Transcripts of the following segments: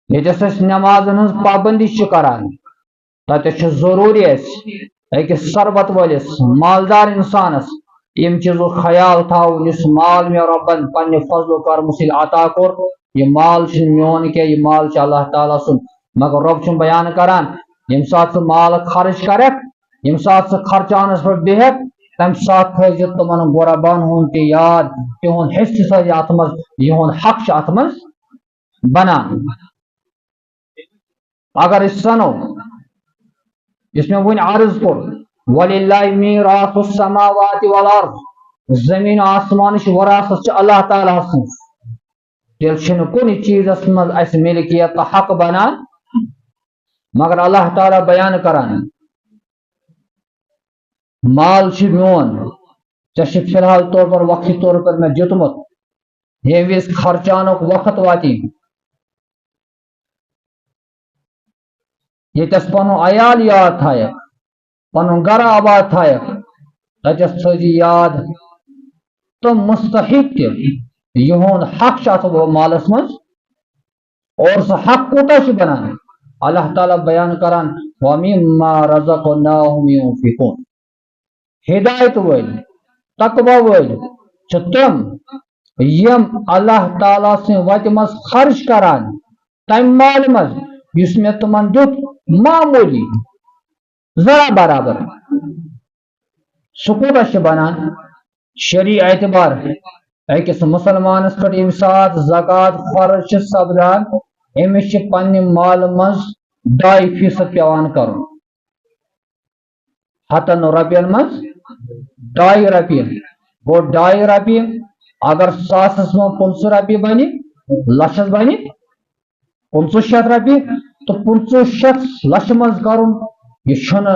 یتس نمازن ہز پابندی کران تتس ضروری أکس ثروت ولس مالدار انسانس یم چیزو خیال تھاون اس مال میں ربن پنہ فضل و کرم سۭتۍ عطا کور یہ مال میون کی یہ مال اللہ تعالیٰ سن مگر رب چھ بیان کران یم سات ثہ مال خرچ کرک یم سات ثہ خرچانس پہ بہک تم سات تھز تمن غربان ہن تہ یاد تہند حصہ تھز ات مز یہند حق ات مز بنان اگر اس سنو اس میں ون عرض کور وللہ میراث السماوات والارض زمین و آسمان وراثت اللہ تعالیٰ سن تیل چھن کن چیزس مز اس ملکیت کا حق بنان مگر اللہ تعالیٰ بیان کران مال میون ٹھیک فی الحال طور پر وقتی طور پر میں دتمت یہ وز خرچانک وقت واتی یتس پن عیال یاد تھائک پن گھر آباد تھائک تتس تھی یاد تم مستحق تہند حق ات مالس مز اور سہ حق کوتہ بنان اللہ تعالیٰ بیان کران وَمِمَّا رَزَقْنَاهُمْ يُنْفِقُونَ ہدایت ول تقوی ول تم یم اللہ تعالیٰ سن وت مز خرچ کران تم مال مز اس میں تمن دیت معمولی ذرا برابر سکوتہ بنان شرعی اعتبار أکس مسلمانس پہ یم سات زکات فرض سپدان امس پنہ مال مز 2% پیوان کرن ہتن رۄپین مز 2 رۄپیہ گو 2 رۄپیہ اگر ساسس مز 500 رۄپیہ بنی لچھس بنی 500 رۄپیہ تو 500 لچھ مز کرن یہ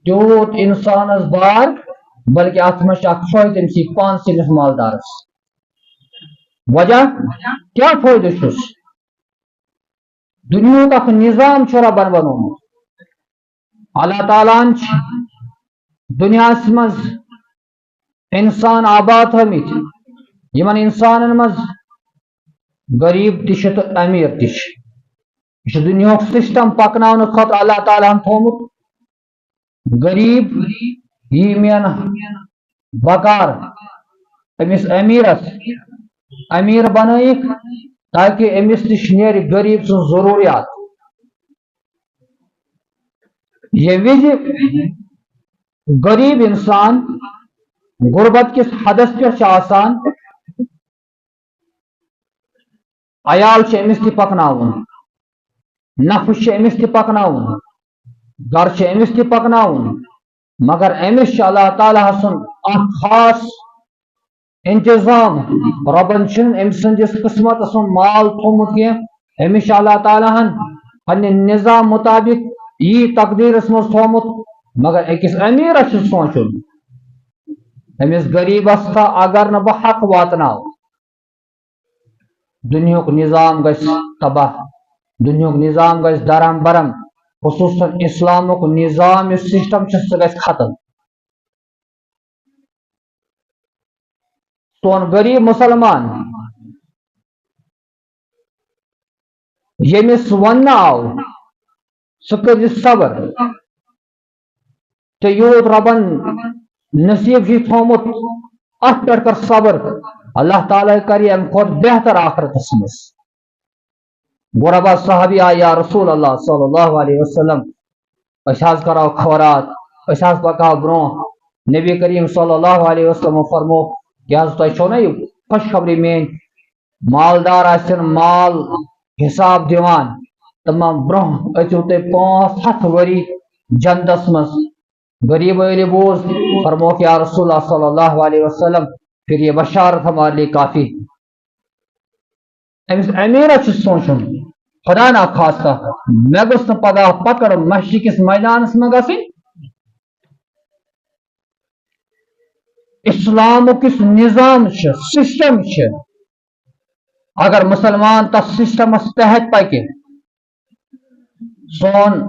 تیوت انسانس بار بلکہ ات مز فائدہ امس پان سندس مالدارس وجہ کیا فائدہ چھس دنیا کا نظام ربن بنومت اللہ تعالیٰ دنیا مز انسان آباد تھمت یمن انسان مز غریب تہ تو امیر تہ یہ دنیا سسٹم پکنان خاطر اللہ تعالیٰ تھومت غریب یہ مین بکار امس امیرس امیر بنائک تاکہ امس نش نیرِ غریب سن ضروریات یہ وز غریب انسان غربت کس حدس پہ آسان عیال امس تہ پکناون نفس امس تہ پکناون گھر امس تہ پکناون مگر امس اللہ تعالیٰ سن خاص انتظام ربن ام سندس قسمت سن مال تھومت کی امس اللہ تعالیٰ پنہ نظام مطابق یہ تقدیرس مز تھومت مگر أکس امیرس سوچن امس غریبس تھا اگر نہ بہ حق واتناو دنیا نظام گژھِ تباہ دنیا نظام گژھِ درم برم خصوصاً اسلامک نظام اس سسٹم سہ گژھِ ختم سون غریب مسلمان یمس ون آو سہ کر صبر تو یوت ربن نصیب تھومت ات پہ کر صبر اللہ تعالیٰ کر ام کھت بہتر آخرتس مز غربا صحابی آ یا رسول اللہ صلی اللہ علیہ وسلم کرو خورات پکاو برو نبی کریم صلی اللہ علیہ وسلم فرمو کہ تہ چھو نا یہ خوشخبری مین مالدار آسن مال حساب دیوان تمام برو اچو تہ 500 وری جنتس مز غریب علی بوز فرمو کہ یا رسول اللہ صلی اللہ علیہ وسلم پھر یہ بشارت ہمارے لیے کافی امس امیر سوچن خدا نا خاصہ مے گوس پگہ پکڑ مشی کس میدانس میں گھن اسلام کس نظام سسٹم اگر مسلمان تس سسٹمس تحت پکہ سون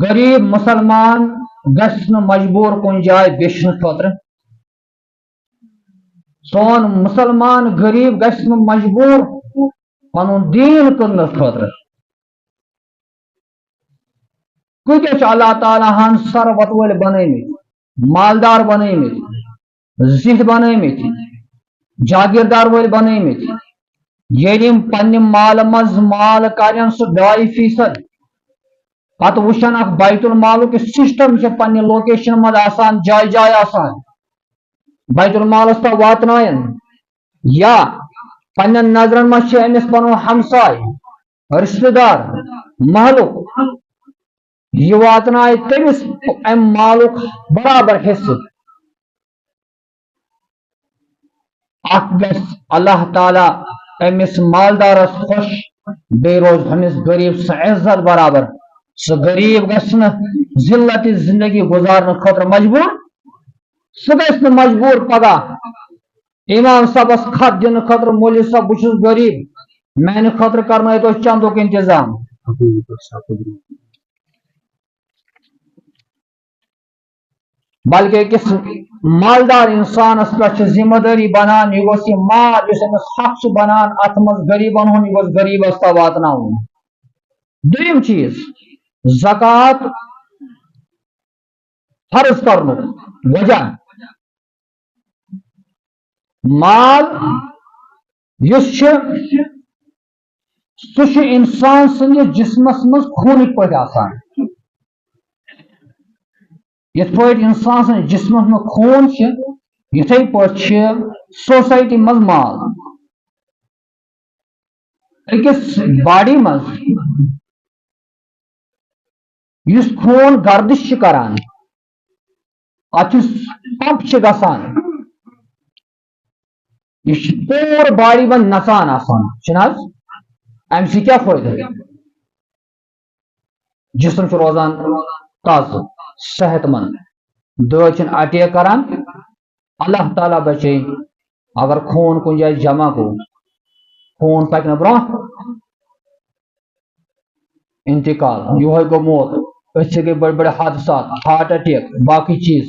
غریب مسلمان گھس مجبور کن جائے بیچن خاطر سون مسلمان غریب گھس مجبور پن دین کن خاطر کۭتیاہ اللہ تعالیٰ ہن ثروت ول بنٲیمٕتۍ مالدار بنٲیمٕتۍ زِٹھۍ بنٲیمٕتۍ جاگیردار ول بنٲیمٕتۍ ییٚلہِ یِم پننہِ مالہٕ منٛز مال کرن سُہ 2% پتہٕ وٕچھن اکھ بیت المالُک سسٹم چھُ پننہِ لوکیشن منٛز آسان جایہِ جایہِ آسان بیت المالس تام واتناین یا پننٮ۪ن نظرن منٛز چھِ أمِس پنُن ہمساے رشتہٕ دار محلُک یہ واتنائے تمس ام مالک برابر حصہ اخ گژھِ اللہ تعالیٰ امس مالدارس خوش بے روز ہمس غریب سہ عزت برابر سہ غریب گژھِ نہٕ ذلت زندگی گزارنے خاطر مجبور سہ گژھِ نہٕ مجبور پگہ امام صاحبس خط دن خاطر مولوی صاحب بہ چھُس غریب میانہ خاطر کرنٲیِو تُہۍ چندُک انتظام بلکہ أکِس مالدار انسانس پہ ذمہ داری بنان یہ گوٚژھ یہ مال اس أمِس حق چھُ بنان ات منٛز غریبن ہُنٛد یہ گوٚژھ غریبس تام واتناوُن دوٚیِم چیٖز زکات فرض کرنُک وجہ مال یُس چھُ سُہ چھُ انسان سٕنٛدِس جسمس منٛز خوٗنٕکۍ پٲٹھۍ آسان یِتھ پٲٹھۍ انسان سٕنٛدِس جسمس منٛز خوٗن چھُ یِتھے پٲٹھۍ چھِ سوسایٹی منٛز مال أکِس باڈی منٛز یُس خوٗن گردش چھُ کران اتھ یُس پمپ چھُ گژھان یہ چھُ پوٗرٕ باڈی منٛز نژان آسان چھُنہٕ حظ امہِ سۭتۍ کیٛاہ فٲیدٕ جسم چھُ روزان تازٕ صحت مند دٲدۍ چھِنہٕ اٹیک کران اللہ تعالیٰ بچے اگر خوٗن کُنہِ جایہِ جمع گوٚو خوٗن پکہِ نہٕ برونٛہہ انتقال یہوے گوٚو موت أتھۍ سۭتۍ گٔے بٔڑۍ بٔڑۍ حادثات ہارٹ اٹیک باقی چیٖز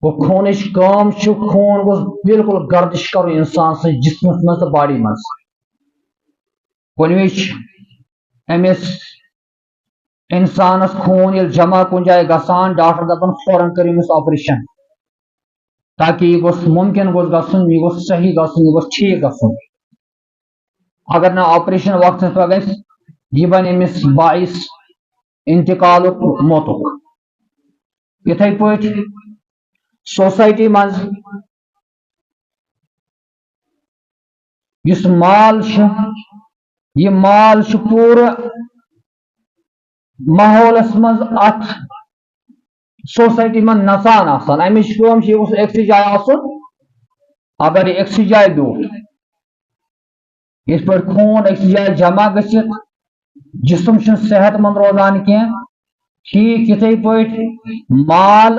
گوٚو خوٗنٕچ کٲم چھُ خوٗن گوٚژھ بالکل گردش کرُن انسان سٕنٛدِس جسمس منٛز تہٕ باڈی منٛز کُنہِ وِزِ چھُ أمِس انسانس خوٗن ییٚلہِ جمع کُنہِ جایہِ گژھان ڈاکٹر دپان فوراً کٔرِو أمِس آپریشن تاکہ یہ گوٚژھ ممکن گوٚژھ گژھُن یہ گوٚژھ صحیح گژھُن یہ گوٚژھ ٹھیٖک گژھُن اگر نہٕ آپریشن وقتس پٮ۪ٹھ گژھِ یہ بنہِ أمِس باعث انتقالُک موتُک یِتھے پٲٹھۍ سوسایٹی منٛز یُس مال چھُ یہ مال چھُ پوٗرٕ ماحولس منٛز اتھ سوسایٹی منٛز نژان آسان امِچ کٲم چھِ یہِ گوٚژھ أکسٕے جایہِ آسُن اگر یہِ أکسٕے جایہِ بیوٗٹھ یِتھ پٲٹھۍ خوٗن أکسٕے جایہِ جمع گٔژھِتھ جسم چھُنہٕ صحت مند روزان کینٛہہ ٹھیٖک یِتھے پٲٹھۍ مال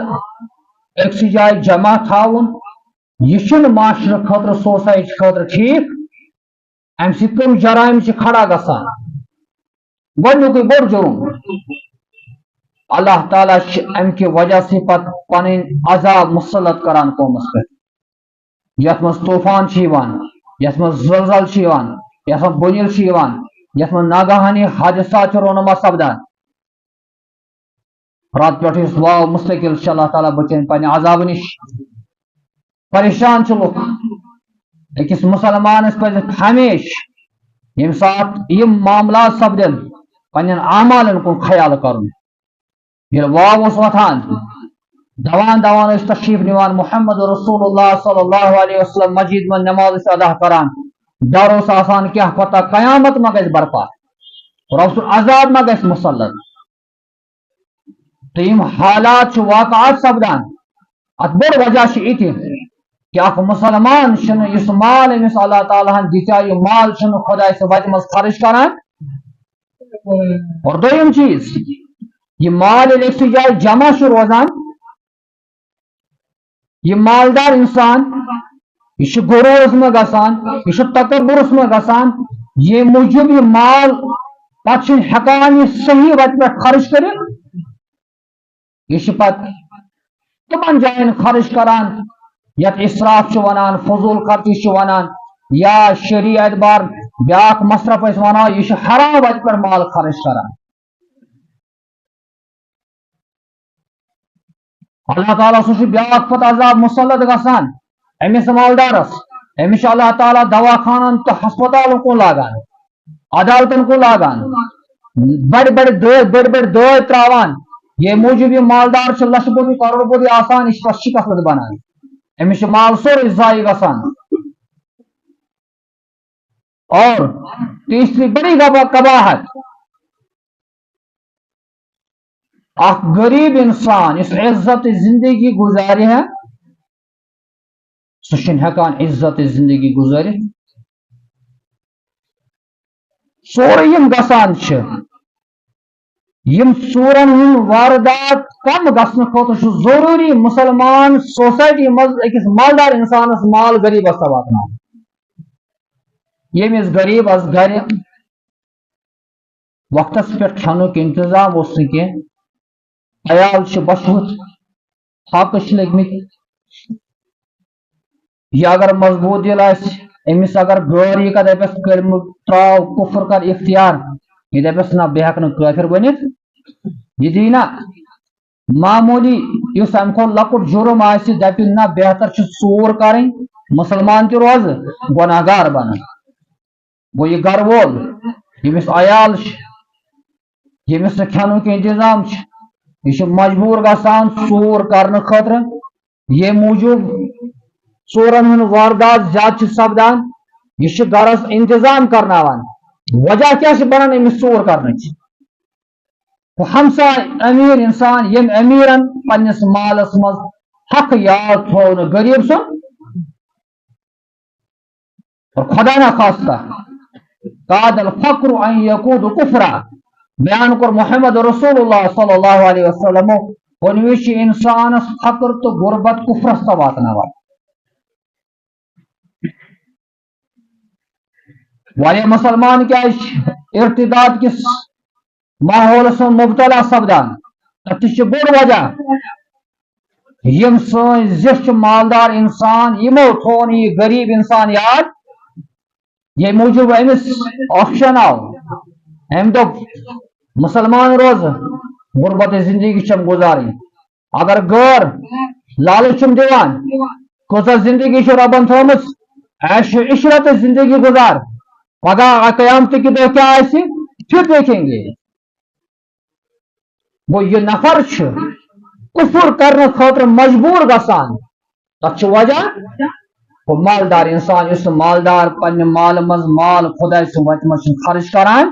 أکسٕے جایہِ جمع تھاوُن یہِ چھُنہٕ معاشرٕ خٲطرٕ سوسایٹی خٲطرٕ ٹھیٖک امہِ سۭتۍ کٕم جرائم چھِ کھڑا گژھان گۄڈنیُکُے بوٚڑ جُرم اللہ تعالیٰ چھِ امہِ کہِ وجہ سۭتۍ پتہٕ پنٕنۍ عذاب مُسلط کران قومس پٮ۪ٹھ یتھ منٛز طوفان چھِ یِوان یتھ منٛز زلزل چھِ یِوان یتھ منٛز بُنیل چھِ یِوان یتھ منٛز ناگہانی حادثات چھِ رونما سپدان رات پٮ۪ٹھ یُس واو مستقل چھِ اللہ تعالیٰ بچٲیِن پننہِ عذابہٕ نِش پریشان چھِ لُکھ أکِس مُسلمانس پزِ ہمیشہِ ییٚمہِ ساتہٕ یِم معاملات سپدن پننٮ۪ن اعمالن کُن خیال کرُن ییٚلہِ واو اوس وۄتھان دوان دوان ٲسۍ تشریف نِوان محمد رسول اللہ صلی اللہ علیہ وسلم مسجد منٛز نماز ٲسۍ ادا کران ڈر اوس آسان کیٛاہ پتہ قیامت ما گژھِ برپا رۄب سُنٛد عذاب ما گژھِ مُسلط تہٕ یِم حالات چھِ واقعات سپدان اتھ بوٚڑ وجہ چھُ یہِ تہِ کہ اکھ مسلمان چھُنہٕ یُس مال أمِس اللہ تعالیٰ ہن دِژا یہِ مال چھُنہٕ خۄداے سٕنٛزِ وتہِ منٛز خرٕچ کران اور دوٚیِم چیٖز یہ مال ییٚلہِ أکسٕے جایہِ جمع چھُ روزان یہ مالدار انسان یہ چھُ غروٗرس منٛز گژھان یہ چھُ تکبرس منٛز گژھان ییٚمہِ موٗجوٗب یہِ مال پتہٕ چھُنہٕ ہٮ۪کان یہِ صحیح وتہِ پٮ۪ٹھ خرٕچ کٔرِتھ یہ چھُ پتہٕ تِمن جاین خرٕچ کران یتھ اسراف چھِ ونان فضوٗل خرچی چھِ ونان یا شرعی اعتبار بیاکھ مصرف ٲسۍ ونان یہِ چھُ حرام وتہِ پٮ۪ٹھ مال خرٕچ کران اللہ تعالیٰ سہ بیاکھ پتہ عذاب مسلط گژھان امس مالدارس امس اللہ تعالیٰ دوا خانن تو ہسپتالن کن لاگان عدالتن کن لاگان بڑ بڑ دٲدۍ تراوان یہ موجود یہ مالدار لچھ بودی کروڑ بودی آسان یہ پتہ شکست بنان امس مال سورے ضائع گژھان اور تیسری بڑی قباحت اخ غریب انسان اس عزت زندگی گزارے ہے سہ چھُنہٕ ہیکان عزت زندگی گزارت سورے یم گژھان چھِ یم ژوٗرن ہُنٛد واردات کم گژھنہٕ خٲطرٕ چھُ ضروٗری مسلمان سوسائٹی مز أکِس مالدار انسانس مال غریبس تام واتناوُن ییٚمِس غریبس گرِ وقتس پٮ۪ٹھ کھٮ۪نُک انتظام اوس نہٕ کینٛہہ عیال چھِ بچمُت تھپہٕ چھِ لٔگمٕتۍ یہ اگر مضبوط دل آسہِ أمِس اگر غٲر یہِ کر دپٮ۪س کٔرمُت تراو کفر کر اختیار یہ دپٮ۪س نہ بہٕ ہٮ۪کہٕ نہٕ کٲفر بٔنِتھ یہ دی نہ معمولی یُس امہِ کھۄتہٕ لۄکُٹ جُرم آسہِ دپہِ نہ بہتر چھُ ژوٗر کرٕنۍ مسلمان تہِ روزٕ گۄناہ گار بنہٕ گوٚو یہِ گرٕ وول ییٚمِس عیال چھِ ییٚمِس نہٕ کھٮ۪نُک انتظام چھُ یہ چھُ مجبوٗر گژھان ژوٗر کرنہٕ خٲطرٕ ییٚمہِ موٗجوٗب ژوٗرن ہُنٛد واردات زیادٕ چھُ سپدان یہ چھُ گرس انتظام کرناوان وجہ کیٛاہ چھِ بنان أمِس ژوٗر کرنٕچ ہمساے امیر انسان یم امیرن پننس مالس مز حق یاد تھو نہٕ غریب سُنٛد اور خدا نہ خاصہ کاد الفقر ان یقود کفرا بیان کور محمد رسول اللہ صلی اللہ علیہ وسلم ونوی چھ انسانس فقر تو غربت کفرس تا واتناوان واریاہ مسلمان کیا ارتداد کس ماحول من مبتلا سپدان تتھ چھ بوڑ وجہ یم سن زچ مالدار انسان یمو تھون یہ غریب انسان یاد یہ موجود امس آپشن آو ام دپ مسلمان روز غربت زندگی چم گزارن اگر غیر لالچم دیوان کۭژاہ زندگی چھ ربن تھومٕژ عیش عشرت زندگی گزار پگہ قیامت کے دہ کیا آسہِ پھر دیکھیں گے وہ یہ نفر کفر کرنے خاطر مجبور گژھان تک وجہ وہ مالدار انسان اس مالدار پنہ مال مز مال خدا سن وت مز خرچ کران